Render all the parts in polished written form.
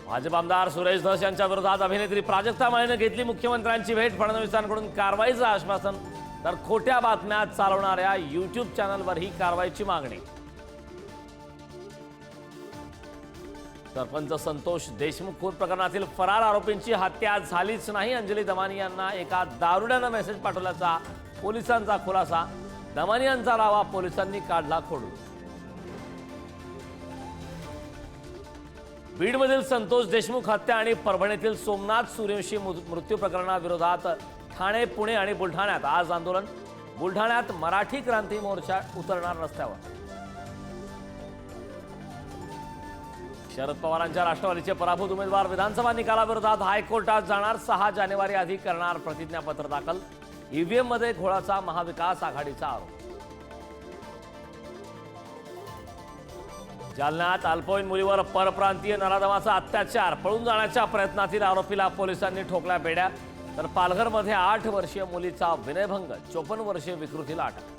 भाजप आमदार सुरेश धस यांच्या विरोधात अभिनेत्री प्राजक्ता माळीने घेतली मुख्यमंत्र्यांची भेट. फडणवीसांकडून कारवाईचं आश्वासन, तर खोट्या बातम्या चालवणाऱ्या यूट्यूब चॅनलवर ही कारवाईची मागणी. सरपंच संतोष देशमुख खून प्रकरणातील फरार आरोपींची हत्या झालीच नाही. अंजली दमानी यांना एका दारुड्यानं मेसेज पाठवल्याचा पोलिसांचा खुलासा. दमानी यांचा दावा पोलिसांनी काढला खोडून. बीडमधील संतोष देशमुख हत्या आणि परभणीतील सोमनाथ सूर्यवंशी मृत्यू प्रकरणाविरोधात ठाणे, पुणे आणि बुलढाण्यात आज आंदोलन. बुलढाण्यात मराठी क्रांती मोर्चा उतरणार रस्त्यावर. शरद पवारांच्या राष्ट्रवादीचे पराभूत उमेदवार विधानसभा निकालाविरोधात हायकोर्टात जाणार. 6 जानेवारी आधी करणार प्रतिज्ञापत्र दाखल. ईव्हीएम मध्ये घोळाचा महाविकास आघाडीचा आरोप. जालन्यात अल्पवयीन मुलीवर परप्रांतीय नराधमाचा अत्याचार. पळून जाण्याच्या प्रयत्नातील आरोपीला पोलिसांनी ठोकल्या बेड्या. तर पालघरमध्ये 8 वर्षीय मुलीचा विनयभंग, 54 वर्षीय विकृतीला अटक.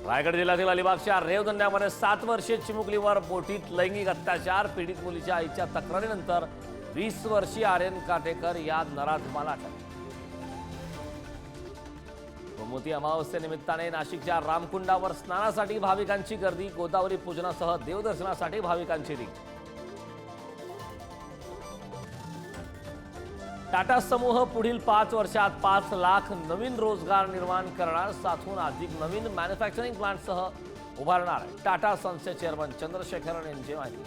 रायगड जिल्ह्यातील अलिबागच्या रेवदंड्यामध्ये 7 वर्षीय चिमुकलीवर बोटीत लैंगिक अत्याचार. पीडित मुलीच्या आईच्या तक्रारीनंतर 20 वर्षीय आर्यन काटेकर या नराधमाला अटक. गोमती अमावस्येनिमित्ताने नाशिकच्या रामकुंडावर स्नानासाठी भाविकांची गर्दी. गोदावरी पूजनासह देवदर्शनासाठी भाविकांची रिंग. टाटा समूह पुढील 5 वर्षात 5 लाख नवीन रोजगार निर्माण करणार. 7हून अधिक नवीन मॅन्युफॅक्चरिंग प्लांटसह उभारणार. टाटा सन्सचे चेअरमन चंद्रशेखरन यांची माहिती.